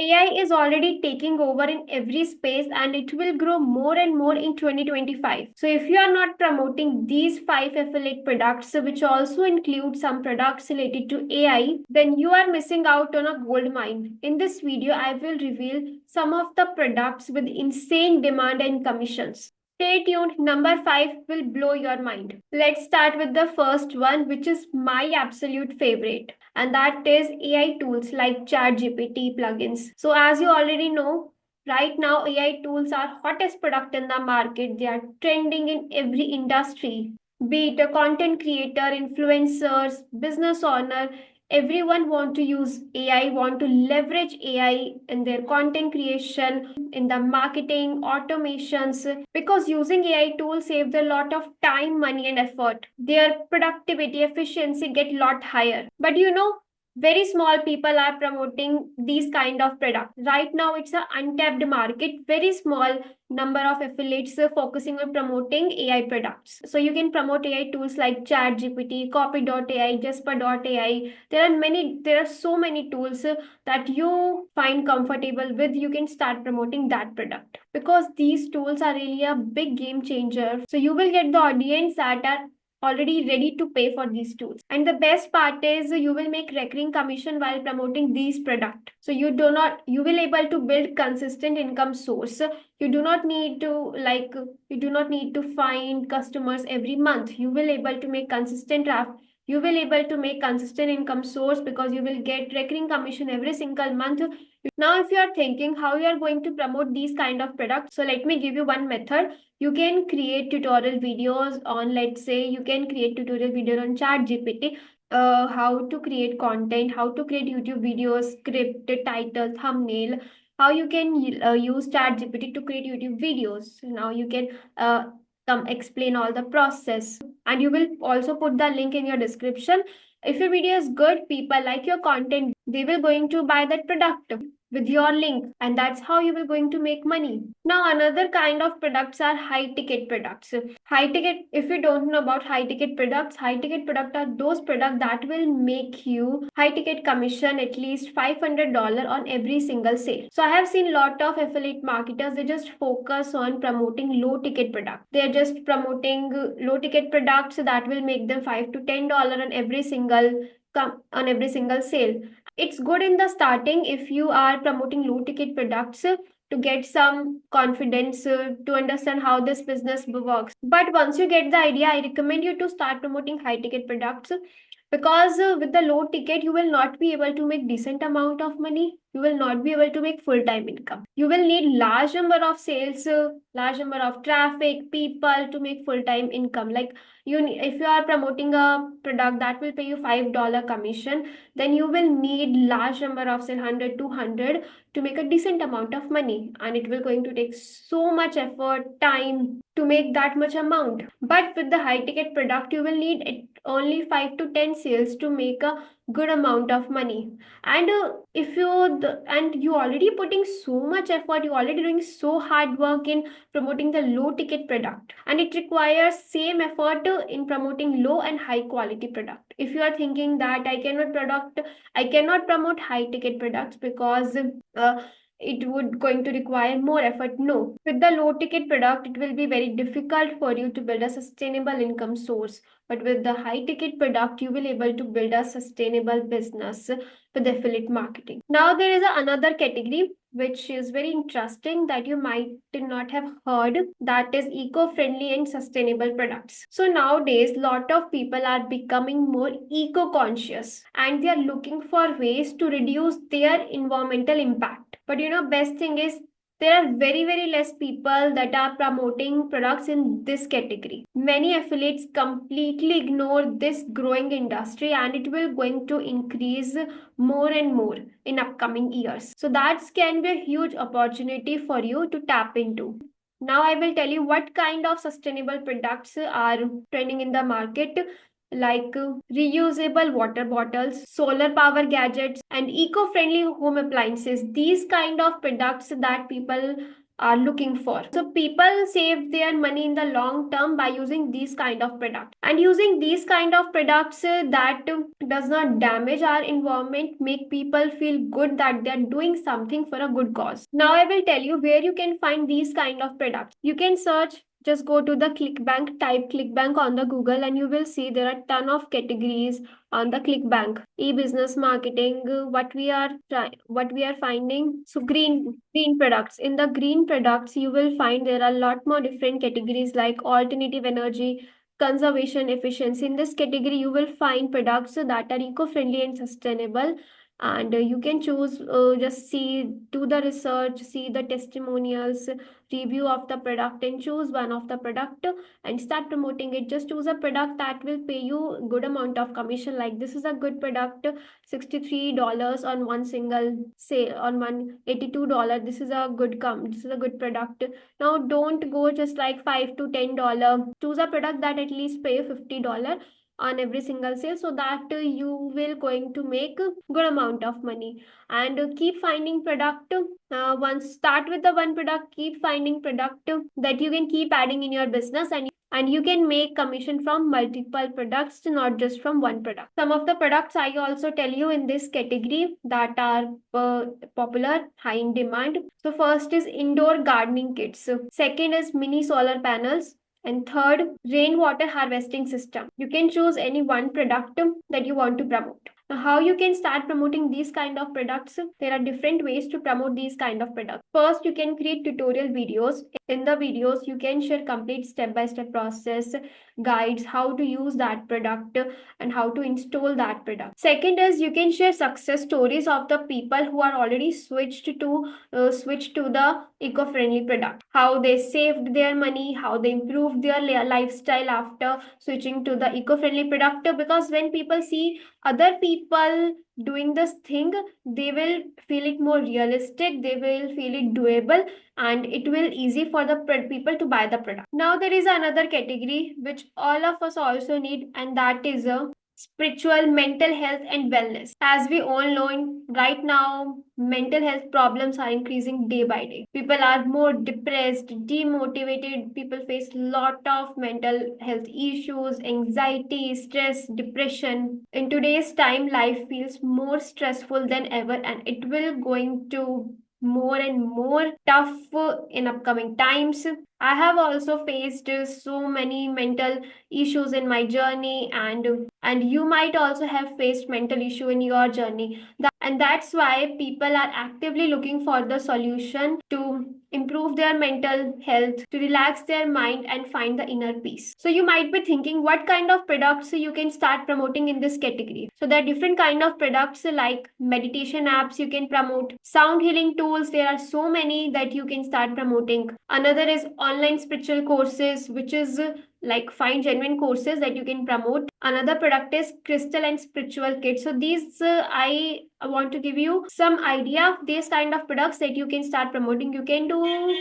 AI is already taking over in every space and it will grow more and more in 2025. So, if you are not promoting these five affiliate products, which also include some products related to AI, then you are missing out on a gold mine. In this video, I will reveal some of the products with insane demand and commissions. Stay tuned, number 5 will blow your mind. Let's start with the first one, which is my absolute favorite, and that is AI tools like ChatGPT plugins. So, as you already know, right now AI tools are hottest product in the market. They are trending in every industry, be it a content creator, influencers, business owner. Everyone want to use AI, want to leverage AI in their content creation, in the marketing, automations, because using AI tools saves a lot of time, money, and effort. Their productivity, efficiency get lot higher. But very small people are promoting these kind of products. Right now, it's an untapped market. Very small number of affiliates focusing on promoting AI products. So you can promote AI tools like ChatGPT, Copy.ai, Jasper.ai. There are so many tools that you find comfortable with. You can start promoting that product because these tools are really a big game changer. So you will get the audience that are already ready to pay for these tools, and the best part is you will make recurring commission while promoting these product. So you will able to build consistent income source. You do not need to you do not need to find customers every month. You will able to make consistent draft. You will able to make consistent income source because you will get recurring commission every single month. Now, if you are thinking how you are going to promote these kind of products, so let me give you one method. You can create tutorial videos on, let's say, you can create tutorial video on ChatGPT, how to create content, how to create YouTube videos, script, title, thumbnail, how you can use ChatGPT to create YouTube videos. Now you can come explain all the process, and you will also put the link in your description. If your video is good, people like your content, they will going to buy that product with your link, and that's how you will going to make money. Now another kind of products are high ticket products. High ticket, if you don't know about high ticket products, high ticket products are those products that will make you high ticket commission at least $500 on every single sale. So I have seen lot of affiliate marketers, they just focus on promoting low ticket products. They are just promoting low ticket products that will make them $5 to $10 on every single sale. It's good in the starting if you are promoting low ticket products to get some confidence to understand how this business works. But once you get the idea, I recommend you to start promoting high ticket products because with the low ticket you will not be able to make decent amount of money. You will not be able to make full time income. You will need large number of sales, large number of traffic, people to make full time income. Like if you are promoting a product that will pay you $5 commission, then you will need large number of say 100 200 to make a decent amount of money, and it will going to take so much effort, time to make that much amount. But with the high ticket product you will need only 5 to 10 sales to make a good amount of money. And if you and you already putting so much effort, you already doing so hard work in promoting the low ticket product, and it requires same effort in promoting low and high quality product. If you are thinking that I cannot promote high ticket products because it would going to require more effort. No, with the low ticket product it will be very difficult for you to build a sustainable income source, but with the high ticket product you will able to build a sustainable business with affiliate marketing. Now there is another category which is very interesting that you might not have heard, that is eco-friendly and sustainable products. So nowadays lot of people are becoming more eco-conscious and they are looking for ways to reduce their environmental impact. But best thing is there are very less people that are promoting products in this category. Many affiliates completely ignore this growing industry, and it will going to increase more and more in upcoming years. So that can be a huge opportunity for you to tap into. Now I will tell you what kind of sustainable products are trending in the market, like reusable water bottles, solar power gadgets, and eco-friendly home appliances. These kind of products that people are looking for. So people save their money in the long term by using these kind of products, and using these kind of products that does not damage our environment, make people feel good that they are doing something for a good cause. Now I will tell you where you can find these kind of products. You can search, just go to the ClickBank, type ClickBank on the Google, and you will see there are ton of categories on the ClickBank. E-business marketing, what we are finding. So green products. In the green products, you will find there are a lot more different categories like alternative energy, conservation, efficiency. In this category, you will find products that are eco-friendly and sustainable. And you can choose, just see, do the research, see the testimonials, review of the product, and choose one of the product and start promoting it. Just choose a product that will pay you good amount of commission. Like this is a good product, $63 on one single sale, on $182. This is a this is a good product. Now don't go just like $5 to $10. Choose a product that at least pay $50 on every single sale, so that you will going to make a good amount of money. And keep finding product. Once start with the one product, keep finding product that you can keep adding in your business, and you can make commission from multiple products, not just from one product. Some of the products I also tell you in this category that are popular, high in demand. So first is indoor gardening kits. Second is mini solar panels. And third, rainwater harvesting system. You can choose any one product that you want to promote. Now, how you can start promoting these kind of products? There are different ways to promote these kind of products. First, you can create tutorial videos. In the videos, you can share complete step-by-step process, guides, how to use that product and how to install that product. Second is you can share success stories of the people who are already switched to the eco-friendly product, how they saved their money, how they improved their lifestyle after switching to the eco-friendly product. Because when people see other people doing this thing, they will feel it more realistic, they will feel it doable, and it will easy for the people to buy the product. Now there is another category which all of us also need, and that is a spiritual, mental health and wellness. As we all know, right now mental health problems are increasing day by day. People are more depressed, demotivated. People face lot of mental health issues, anxiety, stress, depression. In today's time, life feels more stressful than ever, and it will going to more and more tough in upcoming times. I have also faced so many mental issues in my journey, and you might also have faced mental issue in your journey. And that's why people are actively looking for the solution to improve their mental health, to relax their mind and find the inner peace. So you might be thinking what kind of products you can start promoting in this category. So there are different kind of products like meditation apps you can promote, sound healing tools. There are so many that you can start promoting. Another is online spiritual courses, which is like find genuine courses that you can promote. Another product is crystal and spiritual kits. So these I want to give you some idea of these kind of products that you can start promoting. You can do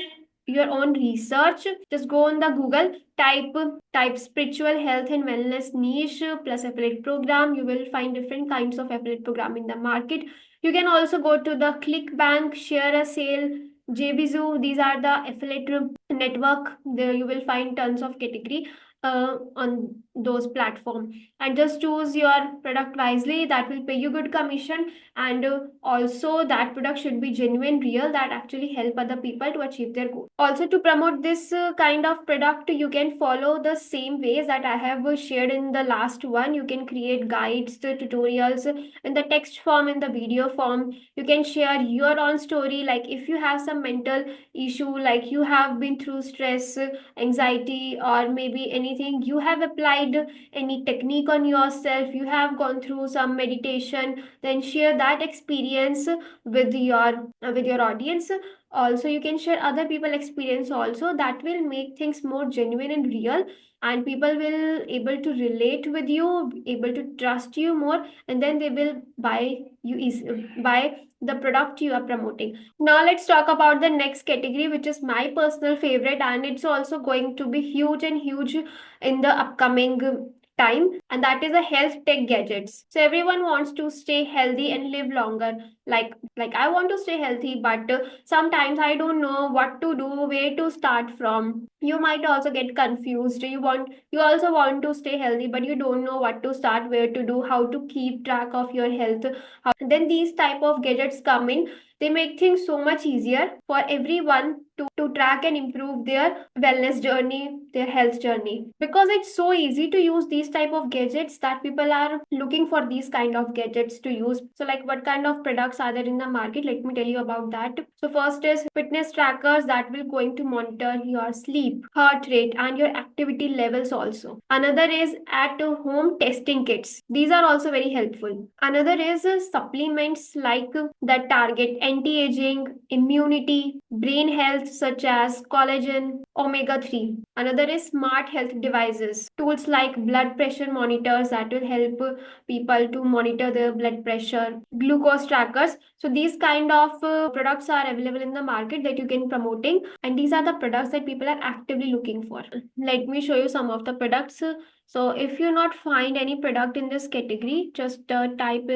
your own research. Just go on the Google, type spiritual health and wellness niche plus affiliate program. You will find different kinds of affiliate program in the market. You can also go to the ClickBank, Share a Sale, JVZoo. These are the affiliate network. There you will find tons of category on those platforms, and just choose your product wisely. That will pay you good commission, and also that product should be genuine, real, that actually help other people to achieve their goal. Also, to promote this kind of product, you can follow the same ways that I have shared in the last one. You can create guides, tutorials in the text form, in the video form. You can share your own story, like if you have some mental issue, like you have been through stress, anxiety, or maybe anything, you have applied any technique on yourself, you have gone through some meditation, then share that experience with your audience. Also, you can share other people experience also. That will make things more genuine and real, and people will able to relate with you, able to trust you more, and then they will buy the product you are promoting. Now let's talk about the next category, which is my personal favorite, and it's also going to be huge and huge in the upcoming time, and that is a health tech gadgets. So everyone wants to stay healthy and live longer. Like I want to stay healthy, but sometimes I don't know what to do, where to start from. You might also get confused. You also want to stay healthy, but you don't know what to start, where to do, how to keep track of your health. Then these type of gadgets come in. They make things so much easier for everyone to track and improve their wellness journey, their health journey. Because it's so easy to use these type of gadgets that people are looking for these kind of gadgets to use. So like what kind of products are there in the market? Let me tell you about that. So first is fitness trackers that will going to monitor your sleep, heart rate, and your activity levels also. Another is at home testing kits. These are also very helpful. Another is supplements like that target anti-aging, immunity, brain health such as collagen, omega 3. Another is smart health devices, tools like blood pressure monitors that will help people to monitor their blood pressure, glucose trackers. So these kind of products are available in the market that you can promoting, and these are the products that people are actively looking for. Let me show you some of the products. So if you not find any product in this category, just type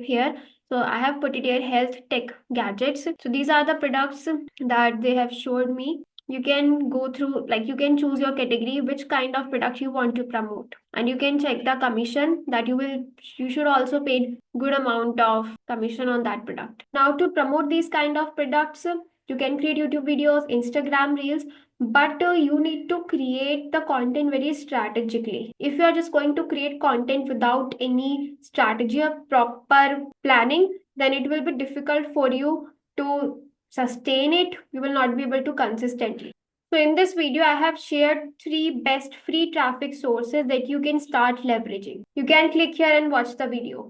here. So I have put it here, health tech gadgets. So these are the products that they have showed me. You can go through, like you can choose your category, which kind of product you want to promote, and you can check the commission that you should also pay good amount of commission on that product. Now to promote these kind of products, you can create YouTube videos, Instagram reels, but you need to create the content very strategically. If you are just going to create content without any strategy or proper planning, then it will be difficult for you to sustain it. You will not be able to consistently. So in this video, I have shared 3 best free traffic sources that you can start leveraging. You can click here and watch the video.